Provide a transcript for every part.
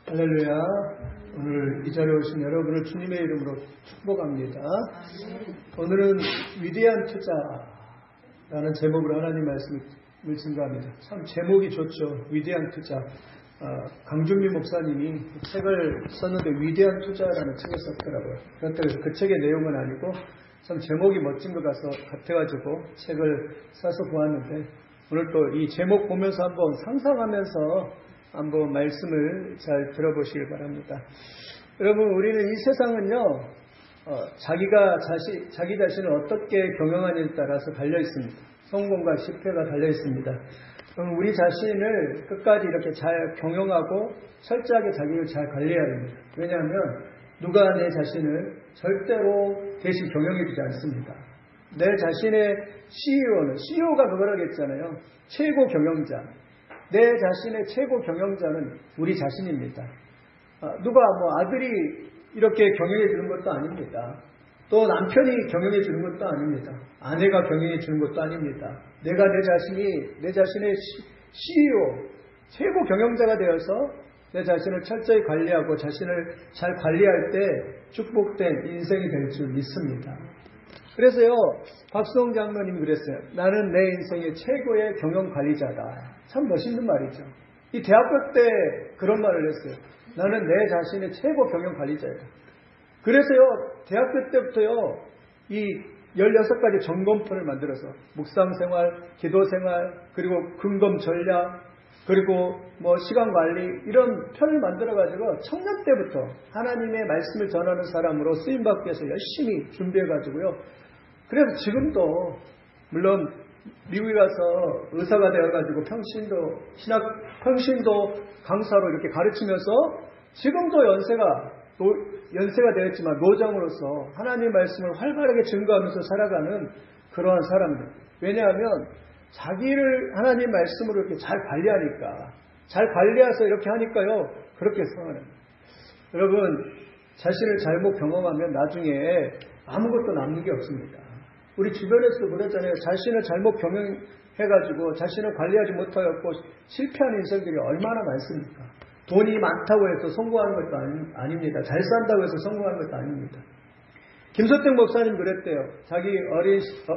할렐루야. 오늘 이 자리에 오신 여러분을 주님의 이름으로 축복합니다. 오늘은 위대한 투자라는 제목으로 하나님 말씀을 증거합니다. 참 제목이 좋죠. 위대한 투자. 강준미 목사님이 책을 썼는데 위대한 투자라는 책을 썼더라고요. 그래서 그 책의 내용은 아니고 참 제목이 멋진 것 같아가지고 책을 사서 보았는데 오늘 또 이 제목 보면서 한번 상상하면서 한번 말씀을 잘 들어보시길 바랍니다. 여러분, 우리는 이 세상은요, 자기 자신을 어떻게 경영하느냐에 따라서 달려 있습니다. 성공과 실패가 달려 있습니다. 그럼 우리 자신을 끝까지 이렇게 잘 경영하고 철저하게 자기를 잘 관리해야 됩니다. 왜냐하면 누가 내 자신을 절대로 대신 경영해주지 않습니다. 내 자신의 CEO가 그거라고 했잖아요. 최고 경영자. 내 자신의 최고 경영자는 우리 자신입니다. 누가 아들이 이렇게 경영해 주는 것도 아닙니다. 또 남편이 경영해 주는 것도 아닙니다. 아내가 경영해 주는 것도 아닙니다. 내가 내 자신의 CEO, 최고 경영자가 되어서 내 자신을 철저히 관리하고 자신을 잘 관리할 때 축복된 인생이 될 줄 믿습니다. 그래서요, 박수홍 장로님이 그랬어요. 나는 내 인생의 최고의 경영관리자다. 참 멋있는 말이죠. 이 대학교 때 그런 말을 했어요. 나는 내 자신의 최고 경영관리자이다. 그래서요, 대학교 때부터요, 이 16가지 점검편을 만들어서 묵상생활, 기도생활, 그리고 금검 전략, 그리고 시간관리 이런 편을 만들어가지고 청년 때부터 하나님의 말씀을 전하는 사람으로 쓰임받기 위해서 열심히 준비해가지고요. 그래서 지금도 물론 미국에 가서 의사가 되어가지고 평신도 강사로 이렇게 가르치면서 지금도 연세가 되었지만 노장으로서 하나님의 말씀을 활발하게 증거하면서 살아가는 그러한 사람들. 왜냐하면 자기를 하나님 말씀으로 이렇게 잘 관리하니까, 잘 관리해서 이렇게 하니까요, 그렇게 성하는. 여러분, 자신을 잘못 경험하면 나중에 아무것도 남는 게 없습니다. 우리 주변에서도 그러잖아요. 자신을 잘못 경영해가지고 자신을 관리하지 못하고 실패하는 인생들이 얼마나 많습니까? 돈이 많다고 해서 성공하는 것도 아닙니다. 잘 산다고 해서 성공하는 것도 아닙니다. 김소택 목사님 그랬대요. 자기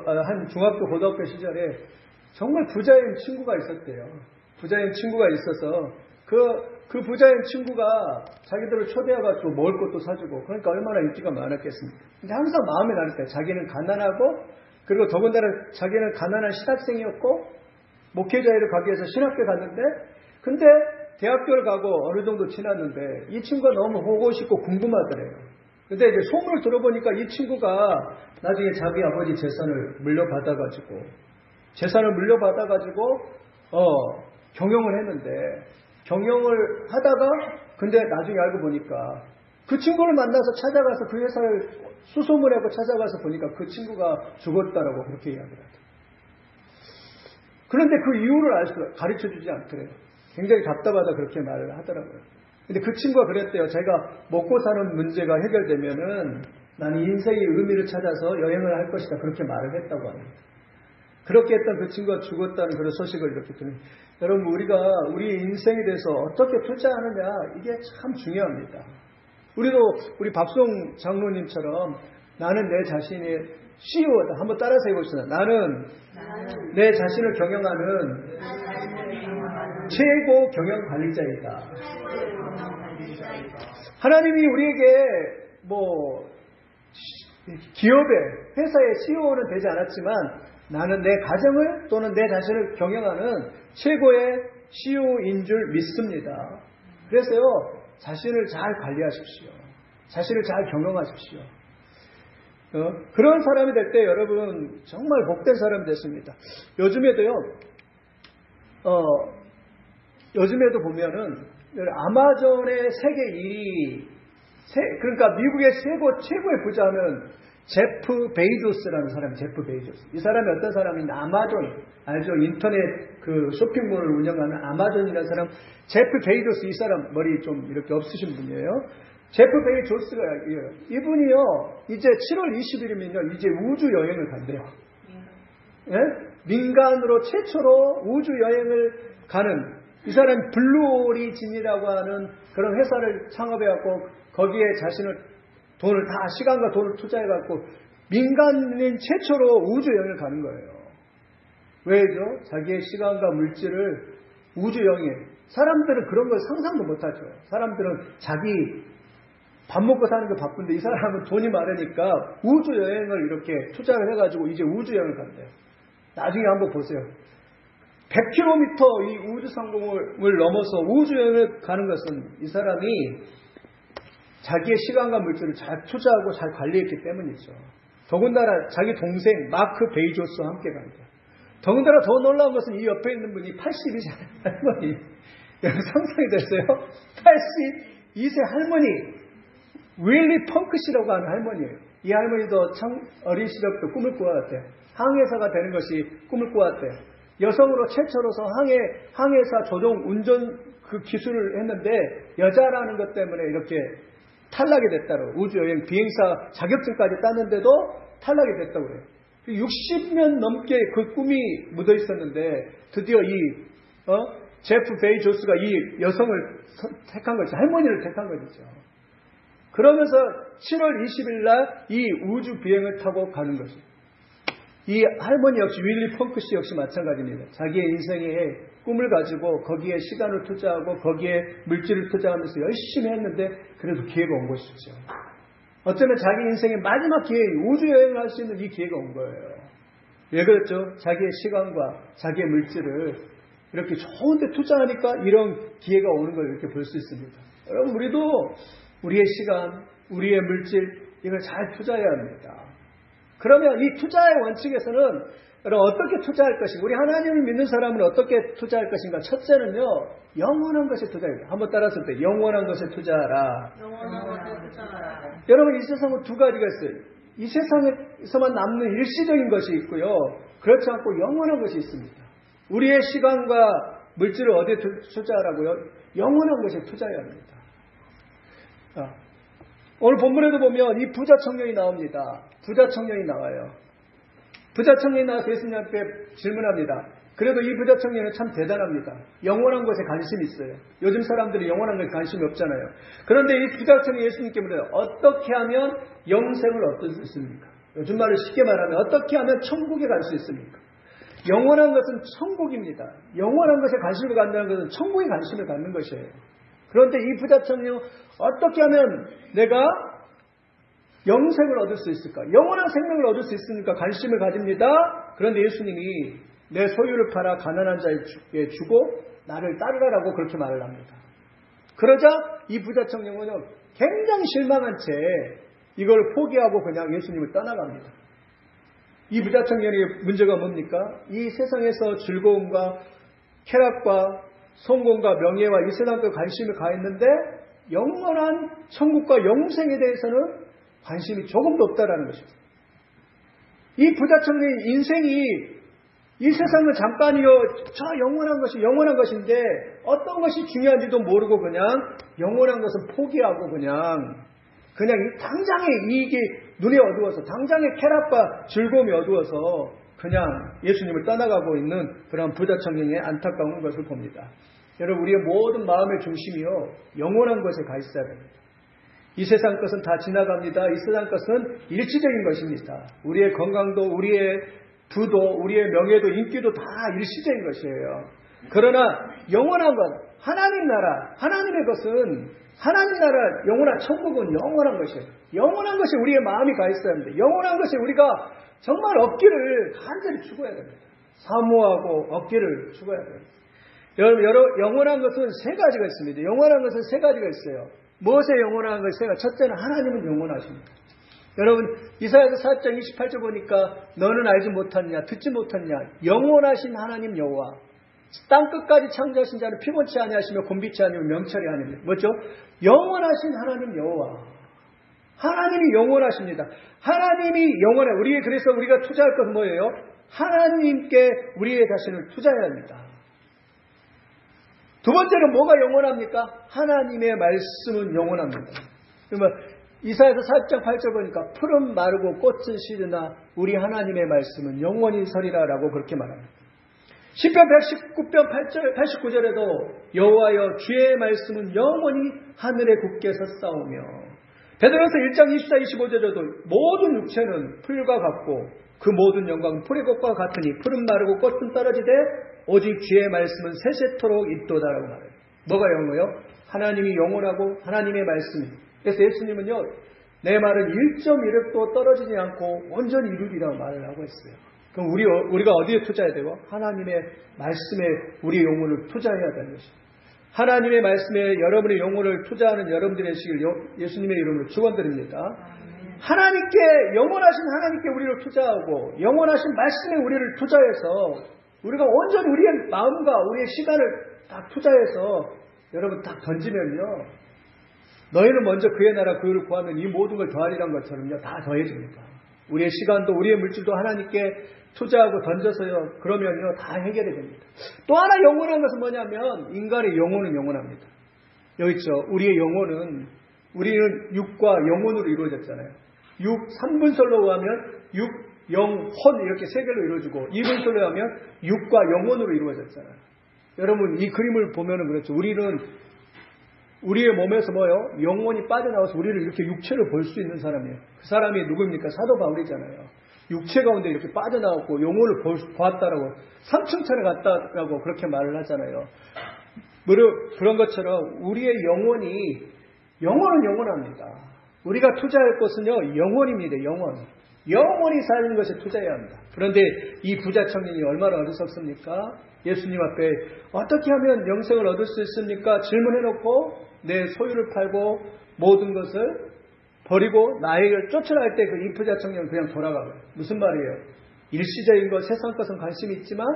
한 중학교 고등학교 시절에 정말 부자인 친구가 있었대요. 부자인 친구가 있어서 그 부자인 친구가 자기들을 초대해가지고 먹을 것도 사주고, 그러니까 얼마나 인기가 많았겠습니까? 근데 항상 마음에 나를 때 자기는 가난하고, 그리고 더군다나 자기는 가난한 신학생이었고, 목회자회를 가기 위해서 신학교에 갔는데, 근데 대학교를 가고 어느 정도 지났는데 이 친구가 너무 보고 싶고 궁금하더래요. 근데 이제 소문을 들어보니까 이 친구가 나중에 자기 아버지 재산을 물려받아가지고 경영을 했는데, 경영을 하다가 근데 나중에 알고 보니까 그 친구를 만나서 찾아가서 그 회사를 수소문하고 찾아가서 보니까 그 친구가 죽었다라고 그렇게 이야기를 하더라고요. 그런데 그 이유를 가르쳐주지 않더래요. 굉장히 답답하다 그렇게 말을 하더라고요. 근데 그 친구가 그랬대요. 자기가 먹고 사는 문제가 해결되면은 나는 인생의 의미를 찾아서 여행을 할 것이다. 그렇게 말을 했다고 합니다. 그렇게 했던 그 친구가 죽었다는 그런 소식을 이렇게 들으니, 여러분, 우리가 우리 인생에 대해서 어떻게 투자하느냐, 이게 참 중요합니다. 우리 박수홍 장로님처럼 나는 내 자신의 CEO다. 한번 따라서 해봅시다. 나는 내 자신을 경영하는 최고 경영 관리자이다. 하나님이 우리에게 기업의, 회사의 CEO는 되지 않았지만 나는 내 가정을 또는 내 자신을 경영하는 최고의 CEO인 줄 믿습니다. 그래서요, 자신을 잘 관리하십시오. 자신을 잘 경영하십시오. 그런 사람이 될 때 여러분 정말 복된 사람이 됐습니다. 요즘에도 보면은 아마존의 세계 1위, 그러니까 미국의 최고의 부자는 제프 베이조스라는 사람이, 제프 베이조스. 이 사람이 어떤 사람이냐? 아마존, 알죠? 인터넷 그 쇼핑몰을 운영하는 아마존이라는 사람, 제프 베이조스. 이 사람 머리 좀 이렇게 없으신 분이에요. 제프 베이조스가, 이분이요, 이제 7월 20일이면요, 이제 우주 여행을 간대요. 예? 민간으로 최초로 우주 여행을 가는 이 사람이 블루오리진이라고 하는 그런 회사를 창업해갖고 거기에 자신을 돈을 다 시간과 돈을 투자해갖고 민간인 최초로 우주여행을 가는 거예요. 왜죠? 자기의 시간과 물질을 우주여행에. 사람들은 그런 걸 상상도 못하죠. 사람들은 자기 밥 먹고 사는 게 바쁜데 이 사람은 돈이 많으니까 우주여행을 이렇게 투자를 해가지고 이제 우주여행을 간대요. 나중에 한번 보세요. 100km 이 우주상공을 넘어서 우주여행을 가는 것은 이 사람이 자기의 시간과 물질을 잘 투자하고 잘 관리했기 때문이죠. 더군다나 자기 동생 마크 베이조스와 함께 갑니다. 더군다나 더 놀라운 것은 이 옆에 있는 분이 80이잖아요. 할머니. 여러분 상상이 됐어요? 82세 할머니. 윌리 펑크시라고 하는 할머니예요. 이 할머니도 참 어린 시절부터 꿈을 꾸었대요. 항해사가 되는 것이 꿈을 꾸었대요. 여성으로 최초로서 항해사 조종 운전 그 기술을 했는데 여자라는 것 때문에 이렇게 탈락이 됐다고. 우주여행 비행사 자격증까지 땄는데도 탈락이 됐다고 그래요. 60년 넘게 그 꿈이 묻어 있었는데 드디어 제프 베이조스가 이 여성을 택한 거죠. 할머니를 택한 거죠. 그러면서 7월 20일 날 이 우주 비행을 타고 가는 거죠. 이 할머니 역시 윌리 펑크 씨 역시 마찬가지입니다. 자기의 인생에 꿈을 가지고 거기에 시간을 투자하고 거기에 물질을 투자하면서 열심히 했는데 그래도 기회가 온 것이죠. 어쩌면 자기 인생의 마지막 기회에 우주여행을 할 수 있는 이 기회가 온 거예요. 왜 그렇죠? 자기의 시간과 자기의 물질을 이렇게 좋은 데 투자하니까 이런 기회가 오는 걸 이렇게 볼 수 있습니다. 여러분 우리도 우리의 시간, 우리의 물질 이걸 잘 투자해야 합니다. 그러면 이 투자의 원칙에서는 여러분 어떻게 투자할 것인가? 우리 하나님을 믿는 사람은 어떻게 투자할 것인가? 첫째는요. 영원한 것에 투자해야. 한번 따라서 때 영원한 것에 투자하라. 영원한 것에 투자하라. 여러분 이 세상은 두 가지가 있어요. 이 세상에서만 남는 일시적인 것이 있고요. 그렇지 않고 영원한 것이 있습니다. 우리의 시간과 물질을 어디에 투자하라고요? 영원한 것에 투자해야 합니다. 오늘 본문에도 보면 이 부자 청년이 나옵니다. 부자 청년이 나와요. 부자 청년이 나와서 예수님 앞에 질문합니다. 그래도 이 부자 청년은 참 대단합니다. 영원한 것에 관심이 있어요. 요즘 사람들이 영원한 것에 관심이 없잖아요. 그런데 이 부자 청년이 예수님께 물어요. 어떻게 하면 영생을 얻을 수 있습니까? 요즘 말을 쉽게 말하면 어떻게 하면 천국에 갈 수 있습니까? 영원한 것은 천국입니다. 영원한 것에 관심을 갖는다는 것은 천국에 관심을 갖는 것이에요. 그런데 이 부자 청년 어떻게 하면 내가 영생을 얻을 수 있을까? 영원한 생명을 얻을 수 있으니까 관심을 가집니다. 그런데 예수님이 내 소유를 팔아 가난한 자에게 주고 나를 따르라고 그렇게 말을 합니다. 그러자 이 부자 청년은 굉장히 실망한 채 이걸 포기하고 그냥 예수님을 떠나갑니다. 이 부자 청년의 문제가 뭡니까? 이 세상에서 즐거움과 쾌락과 성공과 명예와 이 세상과 관심을 가했는데 영원한 천국과 영생에 대해서는 관심이 조금도 없다라는 것입니다. 이 부자 청년의 인생이 이 세상은 잠깐이요, 저 영원한 것이 영원한 것인데 어떤 것이 중요한지도 모르고 그냥 영원한 것은 포기하고 그냥 이 당장의 이익이 눈에 어두워서 당장의 쾌락과 즐거움이 어두워서 그냥 예수님을 떠나가고 있는 그런 부자 청년의 안타까운 것을 봅니다. 여러분 우리의 모든 마음의 중심이요 영원한 것에 가 있어야 됩니다. 이 세상 것은 다 지나갑니다. 이 세상 것은 일시적인 것입니다. 우리의 건강도 우리의 부도 우리의 명예도 인기도 다 일시적인 것이에요. 그러나 영원한 것 하나님 나라 하나님의 것은 하나님 나라 영원한 천국은 영원한 것이에요. 영원한 것이 우리의 마음이 가 있어야 합니다. 영원한 것이 우리가 정말 얻기를 간절히 추구해야 됩니다. 사모하고 얻기를 추구해야 됩니다. 여러분 영원한 것은 세 가지가 있습니다. 영원한 것은 세 가지가 있어요. 무엇에 영원한 것이? 첫째는 하나님은 영원하십니다. 여러분 이사야서 4장 28절 보니까 너는 알지 못하느냐 듣지 못하느냐 영원하신 하나님 여호와 땅 끝까지 창조하신 자는 피곤치 아니하시며 곤비치 아니며 명철이 아닙니다. 뭐죠? 영원하신 하나님 여호와 하나님이 영원하십니다. 하나님이 영원해. 그래서 우리가 투자할 것은 뭐예요? 하나님께 우리의 자신을 투자해야 합니다. 두 번째는 뭐가 영원합니까? 하나님의 말씀은 영원합니다. 그러면 이사야서 4장 8절 보니까 풀은 마르고 꽃은 시드나 우리 하나님의 말씀은 영원히 서리라라고 그렇게 말합니다. 시편 119편 89절에도 여호와여 주의 말씀은 영원히 하늘에 굳게 섰사오며 베드로서 1장 24, 25절에도 모든 육체는 풀과 같고 그 모든 영광은 풀의 것과 같으니 풀은 마르고 꽃은 떨어지되 오직 주의 말씀은 세세토록 있도다라고 말해요. 뭐가 영어요? 하나님이 영원하고 하나님의 말씀이. 그래서 예수님은요, 내 말은 1.1획도 떨어지지 않고 온전히 이루리라고 말을 하고 있어요. 그럼 우리가 어디에 투자해야 되고? 하나님의 말씀에 우리의 영혼을 투자해야 되는 것입니다. 하나님의 말씀에 여러분의 영혼을 투자하는 여러분들의 시기를 예수님의 이름으로 축원드립니다. 하나님께, 영원하신 하나님께 우리를 투자하고 영원하신 말씀에 우리를 투자해서 우리가 온전히 우리의 마음과 우리의 시간을 딱 투자해서 여러분 딱 던지면요, 너희는 먼저 그의 나라 그를 구하면 이 모든 걸 더하리란 것처럼요 다 더해집니다. 우리의 시간도 우리의 물질도 하나님께 투자하고 던져서요 그러면요 다 해결이 됩니다. 또 하나 영원한 것은 뭐냐면 인간의 영혼은 영원합니다. 여기 있죠. 우리의 영혼은, 우리는 육과 영혼으로 이루어졌잖아요. 육 3분설로 하면 육, 영, 혼 이렇게 세 개로 이루어지고 2분설로 하면 육과 영혼으로 이루어졌잖아요. 여러분 이 그림을 보면은 그렇죠. 우리는 우리의 몸에서 뭐요? 영혼이 빠져나와서 우리를 이렇게 육체를 볼 수 있는 사람이에요. 그 사람이 누구입니까? 사도 바울이잖아요. 육체 가운데 이렇게 빠져나왔고 영혼을 보았다라고, 삼층천에 갔다라고 그렇게 말을 하잖아요. 그런 것처럼 우리의 영혼은 영원합니다. 우리가 투자할 것은요 영혼입니다. 영원히 사는 것에 투자해야 합니다. 그런데 이 부자 청년이 얼마나 어리석습니까? 예수님 앞에 어떻게 하면 영생을 얻을 수 있습니까? 질문해놓고 내 소유를 팔고 모든 것을 버리고 나에게 쫓아갈 때 그 이 부자 청년은 그냥 돌아가요. 무슨 말이에요? 일시적인 것, 세상 것은 관심이 있지만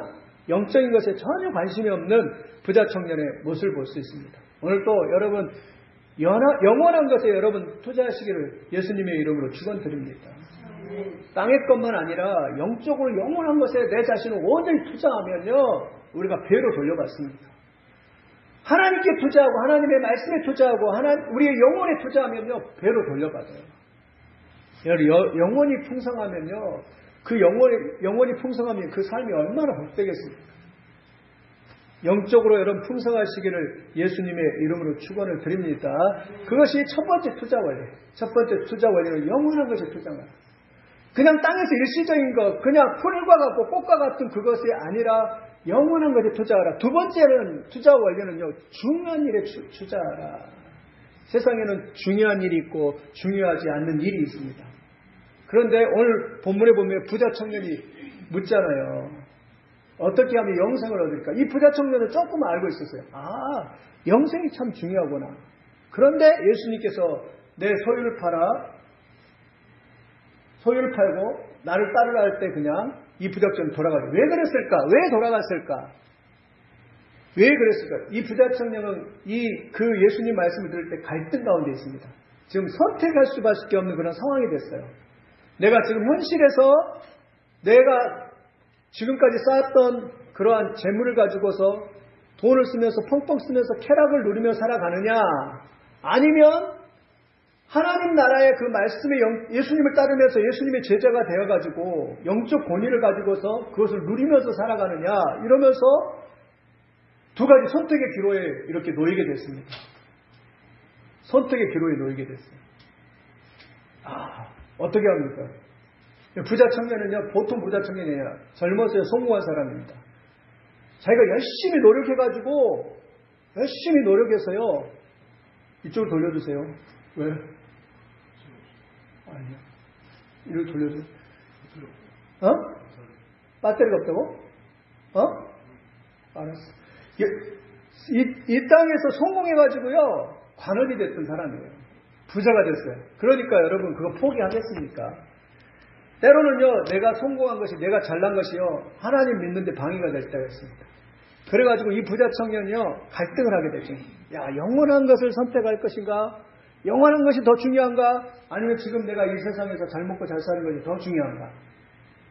영적인 것에 전혀 관심이 없는 부자 청년의 모습을 볼 수 있습니다. 오늘 또 여러분 영원한 것에 여러분 투자하시기를 예수님의 이름으로 축원드립니다. 땅의 것만 아니라 영적으로 영원한 것에 내 자신을 온전히 투자하면요 우리가 배로 돌려받습니다. 하나님께 투자하고 하나님의 말씀에 투자하고 우리의 영혼에 투자하면요 배로 돌려받아요. 영혼이 풍성하면요 그 영혼이 풍성하면 그 삶이 얼마나 복되겠습니까? 영적으로 여러분 풍성하시기를 예수님의 이름으로 축원을 드립니다. 그것이 첫 번째 투자 원리. 첫 번째 투자 원리는 영원한 것에 투자합니다. 그냥 땅에서 일시적인 것, 그냥 풀과 같고 꽃과 같은 그것이 아니라 영원한 것에 투자하라. 두 번째는 투자 원리는요, 중요한 일에 투자하라. 세상에는 중요한 일이 있고 중요하지 않는 일이 있습니다. 그런데 오늘 본문에 보면 부자 청년이 묻잖아요. 어떻게 하면 영생을 얻을까? 이 부자 청년은 조금 알고 있었어요. 영생이 참 중요하구나. 그런데 예수님께서 내 소유를 팔고 나를 따르라 할 때 그냥 이 부자 청년은 돌아가죠. 왜 그랬을까? 왜 돌아갔을까? 왜 그랬을까? 이 부자 청년은 그 예수님 말씀을 들을 때 갈등 가운데 있습니다. 지금 선택할 수밖에 없는 그런 상황이 됐어요. 내가 지금 현실에서 내가 지금까지 쌓았던 그러한 재물을 가지고서 돈을 쓰면서 펑펑 쓰면서 쾌락을 누리며 살아가느냐, 아니면 하나님 나라의 그 말씀의 예수님을 따르면서 예수님의 제자가 되어가지고 영적 권위를 가지고서 그것을 누리면서 살아가느냐, 이러면서 두 가지 선택의 기로에 이렇게 놓이게 됐습니다. 선택의 기로에 놓이게 됐어요. 어떻게 합니까? 부자 청년은요, 보통 부자 청년이 아니라 젊어서 성공한 사람입니다. 자기가 열심히 노력해서요, 이쪽으로 돌려주세요. 왜? 아니요. 이를 돌려줘. 배터리가 없다고? 알았어. 이 땅에서 성공해가지고요, 관원이 됐던 사람이에요. 부자가 됐어요. 그러니까 여러분 그거 포기하겠습니까? 때로는요, 내가 성공한 것이, 내가 잘난 것이요, 하나님 믿는데 방해가 될 때가 있습니다. 그래가지고 이 부자 청년이요, 갈등을 하게 되죠. 영원한 것을 선택할 것인가? 영원한 것이 더 중요한가? 아니면 지금 내가 이 세상에서 잘 먹고 잘 사는 것이 더 중요한가?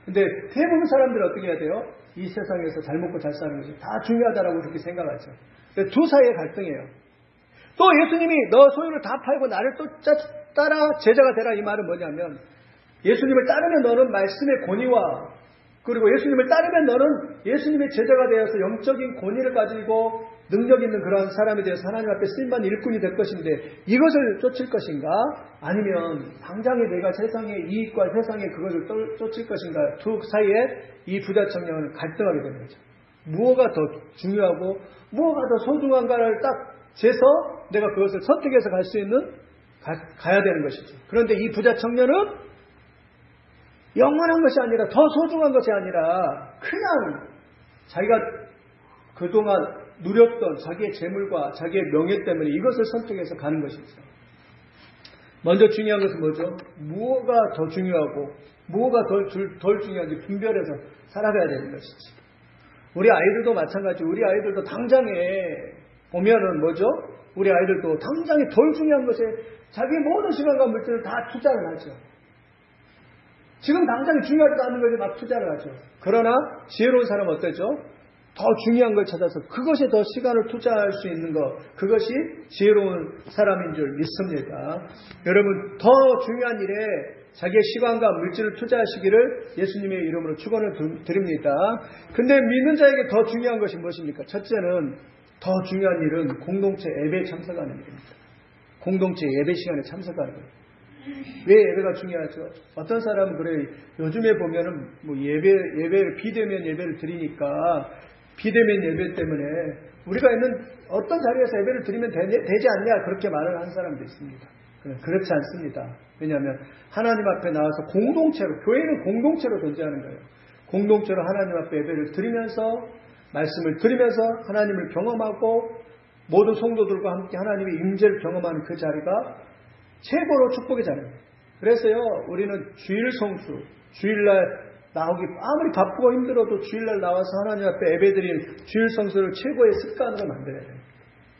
근데 대부분 사람들은 어떻게 해야 돼요? 이 세상에서 잘 먹고 잘 사는 것이 다 중요하다라고 그렇게 생각하죠. 두 사이의 갈등이에요. 또 예수님이 너 소유를 다 팔고 나를 또 따라 제자가 되라, 이 말은 뭐냐면, 예수님을 따르면 너는 말씀의 권위와 그리고 예수님을 따르면 너는 예수님의 제자가 되어서 영적인 권위를 가지고 능력 있는 그러한 사람에 대해서 하나님 앞에 쓰임받는 일꾼이 될 것인데 이것을 쫓을 것인가? 아니면 당장에 내가 세상의 이익과 세상의 그것을 쫓을 것인가? 두 사이에 이 부자 청년은 갈등하게 되는 거죠. 무엇가 더 중요하고 무엇가 더 소중한가를 딱 재서 내가 그것을 선택해서 갈 수 있는 가야 되는 것이죠. 그런데 이 부자 청년은 영원한 것이 아니라 더 소중한 것이 아니라 그냥 자기가 그동안 누렸던 자기의 재물과 자기의 명예 때문에 이것을 선택해서 가는 것이죠. 먼저 중요한 것은 뭐죠? 무엇가 더 중요하고 무엇가 덜 중요한지 분별해서 살아가야 되는 것이지. 우리 아이들도 마찬가지. 우리 아이들도 당장에 보면은 뭐죠? 우리 아이들도 당장에 덜 중요한 것에 자기 모든 시간과 물질을 다 투자를 하죠. 지금 당장에 중요하지도 않은 것에 막 투자를 하죠. 그러나 지혜로운 사람은 어때죠? 더 중요한 걸 찾아서 그것에 더 시간을 투자할 수 있는 것, 그것이 지혜로운 사람인 줄 믿습니다. 여러분, 더 중요한 일에 자기의 시간과 물질을 투자하시기를 예수님의 이름으로 축원을 드립니다. 근데 믿는 자에게 더 중요한 것이 무엇입니까? 첫째는 더 중요한 일은 공동체 예배에 참석하는 일입니다. 공동체 예배 시간에 참석하는 거예요. 왜 예배가 중요하죠? 어떤 사람은 그래요. 요즘에 보면은 뭐 예배를 비대면 예배를 드리니까 비대면 예배 때문에 우리가 있는 어떤 자리에서 예배를 드리면 되지 않냐 그렇게 말을 하는 사람도 있습니다. 그렇지 않습니다. 왜냐하면 하나님 앞에 나와서 공동체로, 교회는 공동체로 존재하는 거예요. 공동체로 하나님 앞에 예배를 드리면서 말씀을 들으면서 하나님을 경험하고 모든 성도들과 함께 하나님의 임재를 경험하는 그 자리가 최고로 축복의 자리입니다. 그래서요, 우리는 주일 성수, 주일날 나오기 아무리 바쁘고 힘들어도 주일날 나와서 하나님 앞에 예배드리는 주일 성수를 최고의 습관으로 만들어야 돼요.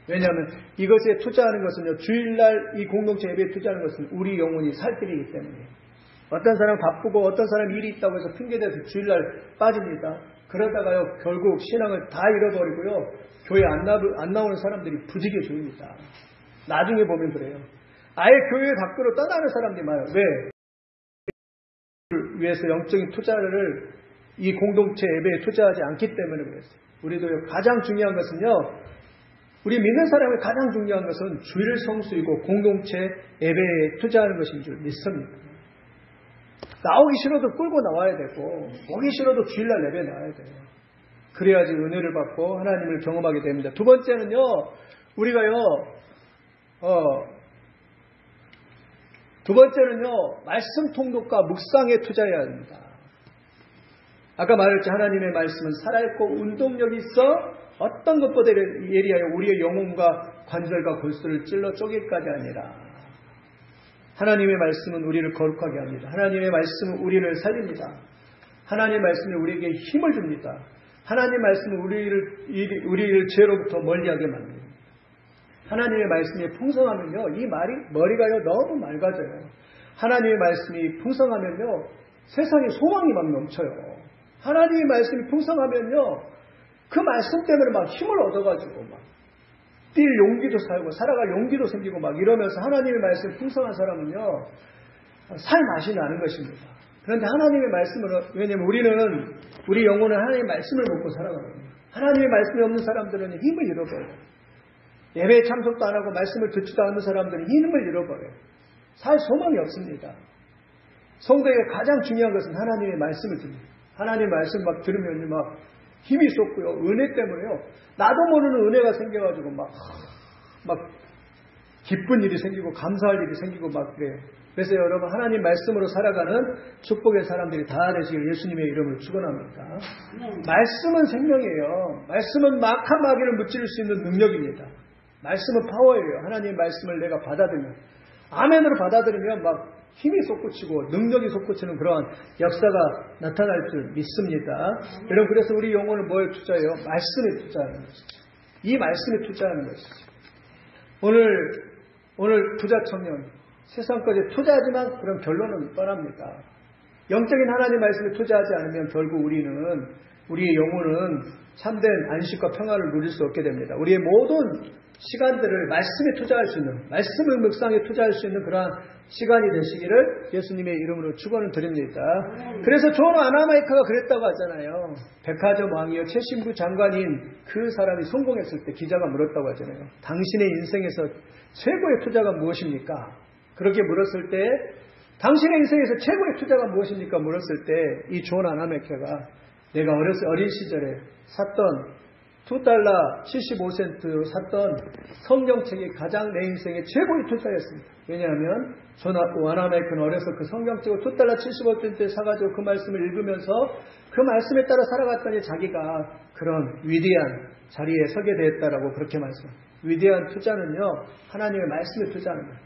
왜냐하면 이것에 투자하는 것은요, 주일날 이 공동체 예배에 투자하는 것은 우리 영혼이 살 길이기 때문이에요. 어떤 사람은 바쁘고 어떤 사람은 일이 있다고 해서 핑계대서 주일날 빠집니다. 그러다가요, 결국 신앙을 다 잃어버리고요, 교회 안 나오는 사람들이 부지게 조입니다. 나중에 보면 그래요. 아예 교회 밖으로 떠나는 사람들이 많아요. 왜? 위해서 영적인 투자를 이 공동체 예배에 투자하지 않기 때문에 그랬어요. 우리도 가장 중요한 것은요, 우리 믿는 사람의 가장 중요한 것은 주일 성수이고 공동체 예배에 투자하는 것인 줄 믿습니다. 나오기 싫어도 끌고 나와야 되고 오기 싫어도 주일날 예배 나와야 돼요. 그래야지 은혜를 받고 하나님을 경험하게 됩니다. 두 번째는요, 우리가요, 두 번째는요, 말씀 통독과 묵상에 투자해야 합니다. 아까 말했지, 하나님의 말씀은 살아있고 운동력이 있어 어떤 것보다 예리하여 우리의 영혼과 관절과 골수를 찔러 쪼개기까지 아니라, 하나님의 말씀은 우리를 거룩하게 합니다. 하나님의 말씀은 우리를 살립니다. 하나님의 말씀이 우리에게 힘을 줍니다. 하나님의 말씀은 우리를 죄로부터 멀리하게 만듭니다. 하나님의 말씀이 풍성하면요, 이 머리가요 너무 맑아져요. 하나님의 말씀이 풍성하면요, 세상에 소망이 막 넘쳐요. 하나님의 말씀이 풍성하면요, 그 말씀 때문에 막 힘을 얻어가지고 막 뛸 용기도 살고 살아갈 용기도 생기고 막 이러면서 하나님의 말씀이 풍성한 사람은요, 살 맛이 나는 것입니다. 그런데 하나님의 말씀은, 왜냐면 우리 영혼은 하나님의 말씀을 먹고 살아가거든요. 하나님의 말씀이 없는 사람들은 힘을 잃어버려요. 예배에 참석도 안 하고 말씀을 듣지도 않는 사람들은 힘을 잃어버려요. 살 소망이 없습니다. 성도에게 가장 중요한 것은 하나님의 말씀을 듣는, 하나님의 말씀 막 들으면 막 힘이 쏟고요, 은혜 때문에요, 나도 모르는 은혜가 생겨가지고 막 기쁜 일이 생기고 감사할 일이 생기고 막 그래요. 그래서 여러분, 하나님 말씀으로 살아가는 축복의 사람들이 다 되시길 예수님의 이름으로 축원합니다. 말씀은 생명이에요. 말씀은 막한 마귀를 무찌를 수 있는 능력입니다. 말씀은 파워예요. 하나님의 말씀을 내가 받아들이면, 아멘으로 받아들이면 막 힘이 솟구치고 능력이 솟구치는 그러한 역사가 나타날 줄 믿습니다. 여러분, 그래서 우리 영혼을 뭐에 투자해요? 말씀에 투자하는 것이죠. 이 말씀에 투자하는 것이죠. 오늘 부자 청년, 세상 것에 투자하지만 그럼 결론은 뻔합니다. 영적인 하나님 말씀에 투자하지 않으면 결국 우리는 우리의 영혼은 참된 안식과 평화를 누릴 수 없게 됩니다. 우리의 모든 시간들을 말씀에 투자할 수 있는, 말씀의 묵상에 투자할 수 있는 그러한 시간이 되시기를 예수님의 이름으로 축원을 드립니다. 그래서 존 와나마이커가 그랬다고 하잖아요. 백화점 왕이요 최신부 장관인 그 사람이 성공했을 때 기자가 물었다고 하잖아요. 당신의 인생에서 최고의 투자가 무엇입니까? 그렇게 물었을 때 당신의 인생에서 최고의 투자가 무엇입니까? 물었을 때 이 존 와나마이커가 내가 어린 시절에 샀던 $2 75센트 샀던 성경책이 가장 내 인생의 최고의 투자였습니다. 왜냐하면 존 와나마이커는 어려서 그 성경책을 $2 75센트에 사가지고 그 말씀을 읽으면서 그 말씀에 따라 살아갔더니 자기가 그런 위대한 자리에 서게 되었다라고 그렇게 말씀합니다. 위대한 투자는요, 하나님의 말씀에 투자하는 거예요.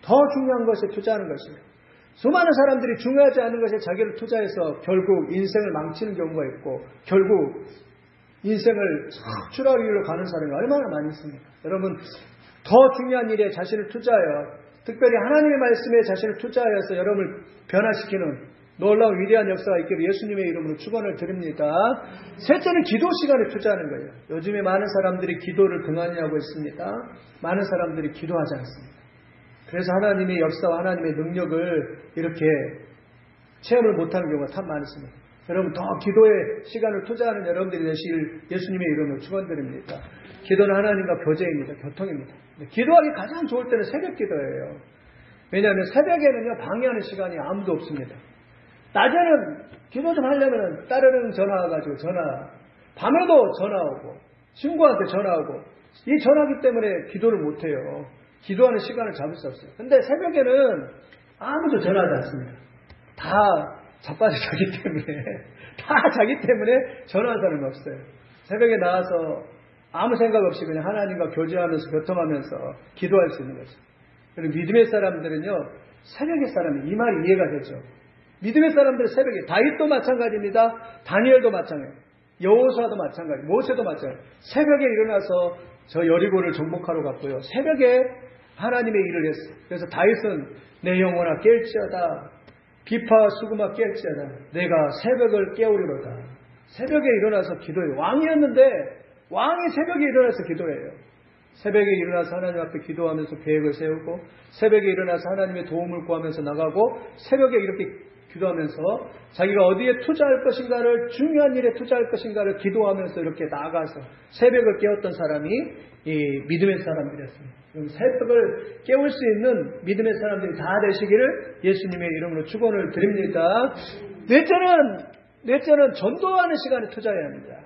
더 중요한 것에 투자하는 것이에요. 수많은 사람들이 중요하지 않은 것에 자기를 투자해서 결국 인생을 망치는 경우가 있고 결국 인생을 추락위로 가는 사람이 얼마나 많이 있습니까? 여러분, 더 중요한 일에 자신을 투자하여 특별히 하나님의 말씀에 자신을 투자하여서 여러분을 변화시키는 놀라운 위대한 역사가 있기를 예수님의 이름으로 축원을 드립니다. 셋째는 기도 시간에 투자하는 거예요. 요즘에 많은 사람들이 기도를 등한히 하고 있습니다. 많은 사람들이 기도하지 않습니다. 그래서 하나님의 역사와 하나님의 능력을 이렇게 체험을 못하는 경우가 참 많습니다. 여러분, 더 기도에 시간을 투자하는 여러분들이 되시길 예수님의 이름으로 축원드립니다. 기도는 하나님과 교제입니다. 교통입니다. 기도하기 가장 좋을 때는 새벽 기도예요. 왜냐하면 새벽에는요, 방해하는 시간이 아무도 없습니다. 낮에는 기도 좀 하려면 따르릉 전화 와가지고 밤에도 전화 오고 친구한테 전화 오고 이 전화기 때문에 기도를 못해요. 기도하는 시간을 잡을 수 없어요. 근데 새벽에는 아무도 전화하지 않습니다. 다 자빠져 자기 때문에 전화한 사람이 없어요. 새벽에 나와서 아무 생각 없이 그냥 하나님과 교제하면서 교통하면서 기도할 수 있는 거죠. 그리고 믿음의 사람들은요, 새벽의 사람이 이 말이 이해가 되죠. 믿음의 사람들은 새벽에, 다윗도 마찬가지입니다. 다니엘도 마찬가지예요. 여호수아도 마찬가지, 모세도 마찬가지. 새벽에 일어나서 저 여리고를 정복하러 갔고요. 새벽에 하나님의 일을 했어요. 그래서 다윗은 내 영혼아 깰지어다. 비파와 수금아 깰지어다. 내가 새벽을 깨우리로다. 새벽에 일어나서 기도해요. 왕이었는데 왕이 새벽에 일어나서 기도해요. 새벽에 일어나서 하나님 앞에 기도하면서 계획을 세우고 새벽에 일어나서 하나님의 도움을 구하면서 나가고 새벽에 이렇게 기도하면서 자기가 어디에 투자할 것인가를 중요한 일에 투자할 것인가를 기도하면서 이렇게 나아가서 새벽을 깨웠던 사람이 이 믿음의 사람들이었습니다. 새벽을 깨울 수 있는 믿음의 사람들이 다 되시기를 예수님의 이름으로 축원을 드립니다. 넷째는 전도하는 시간에 투자해야 합니다.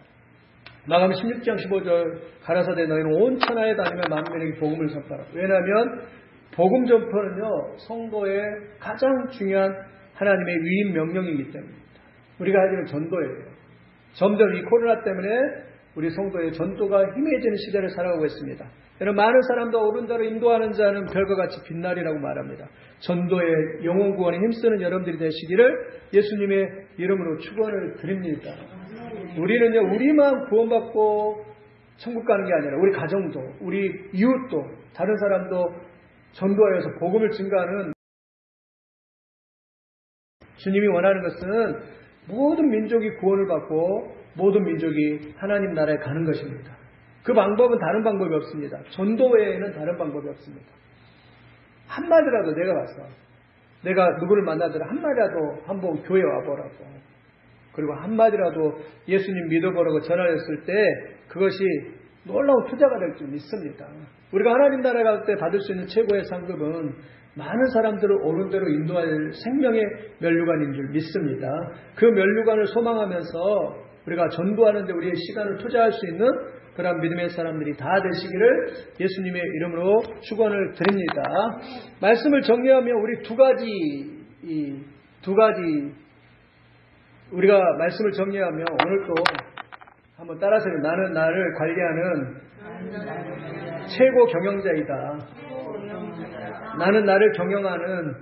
마가복음 16장 15절 가라사대 너희는 온 천하에 다니며 만민에게 복음을 전파하라. 왜냐하면 복음 전파는요, 성도의 가장 중요한 하나님의 위임 명령이기 때문입니다. 우리가 하기는 전도예요. 점점 이 코로나 때문에 우리 성도의 전도가 희미해지는 시대를 살아가고 있습니다. 여러분, 많은 사람도 옳은 대로 인도하는 자는 별과 같이 빛날이라고 말합니다. 전도의 영혼 구원에 힘쓰는 여러분들이 되시기를 예수님의 이름으로 축원을 드립니다. 우리는요, 우리만 구원받고 천국 가는 게 아니라 우리 가정도, 우리 이웃도, 다른 사람도 전도하여서 복음을 증가하는, 주님이 원하는 것은 모든 민족이 구원을 받고 모든 민족이 하나님 나라에 가는 것입니다. 그 방법은 다른 방법이 없습니다. 전도 외에는 다른 방법이 없습니다. 한마디라도 내가 가서 내가 누구를 만나더라 한마디라도 한번 교회 와보라고, 그리고 한마디라도 예수님 믿어보라고 전화했을 때 그것이 놀라운 투자가 될 줄 믿습니다. 우리가 하나님 나라에 갈 때 받을 수 있는 최고의 상급은 많은 사람들을 옳은 대로 인도할 생명의 면류관인 줄 믿습니다. 그 면류관을 소망하면서 우리가 전도하는 데 우리의 시간을 투자할 수 있는 그런 믿음의 사람들이 다 되시기를 예수님의 이름으로 축원을 드립니다. 말씀을 정리하면 우리 두 가지 우리가 말씀을 정리하면 오늘 또 한번 따라서 나는 나를 관리하는 최고 경영자이다. 나는 나를 경영하는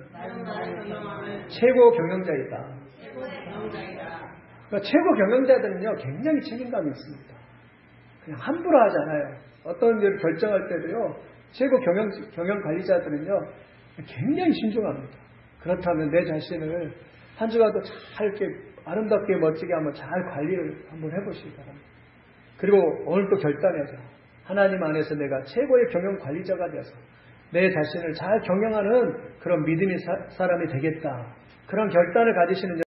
최고 경영자이다. 그러니까 최고 경영자들은요, 굉장히 책임감이 있습니다. 그냥 함부로 하지 않아요. 어떤 일을 결정할 때도요, 최고 경영 관리자들은요, 굉장히 신중합니다. 그렇다면 내 자신을 한 주간도 잘 이렇게 아름답게 멋지게 한번 잘 관리를 한번 해보시기 바랍니다. 그리고 오늘 또 결단해서 하나님 안에서 내가 최고의 경영 관리자가 되어서 내 자신을 잘 경영하는 그런 믿음의 사람이 되겠다. 그런 결단을 가지시는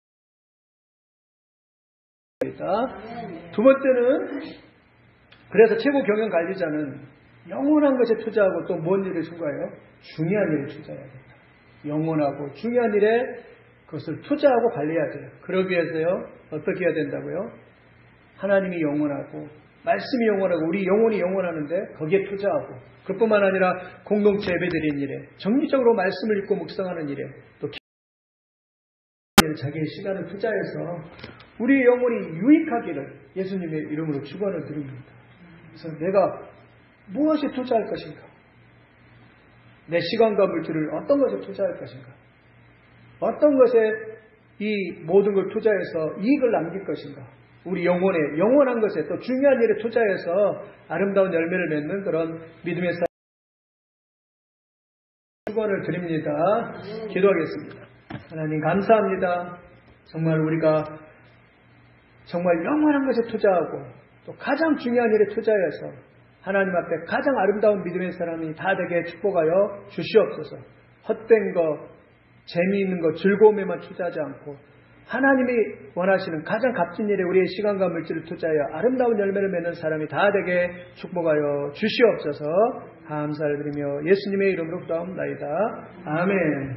자입니다. 두 번째는 그래서 최고 경영 관리자는 영원한 것에 투자하고 또 뭔 일을 추구해요? 중요한 일을 투자해야 된다. 영원하고 중요한 일에 그것을 투자하고 관리해야 돼요. 그러기 위해서요. 어떻게 해야 된다고요? 하나님이 영원하고 말씀이 영원하고 우리 영혼이 영원하는데 거기에 투자하고 그뿐만 아니라 공동체 예배드리는 일에 정기적으로 말씀을 읽고 묵상하는 일에 또 자기의 시간을 투자해서 우리 영혼이 유익하기를 예수님의 이름으로 축원을 드립니다. 그래서 내가 무엇에 투자할 것인가? 내 시간과 물질을 어떤 것에 투자할 것인가? 어떤 것에 이 모든 걸 투자해서 이익을 남길 것인가? 우리 영혼에 영원한 것에 또 중요한 일에 투자해서 아름다운 열매를 맺는 그런 믿음의 삶 축원을 드립니다. 기도하겠습니다. 하나님 감사합니다. 정말 우리가 정말 영원한 것에 투자하고 또 가장 중요한 일에 투자해서 하나님 앞에 가장 아름다운 믿음의 사람이 다 되게 축복하여 주시옵소서. 헛된 거, 재미있는 거, 즐거움에만 투자하지 않고 하나님이 원하시는 가장 값진 일에 우리의 시간과 물질을 투자하여 아름다운 열매를 맺는 사람이 다 되게 축복하여 주시옵소서. 감사를 드리며 예수님의 이름으로 기도합나이다. 아멘.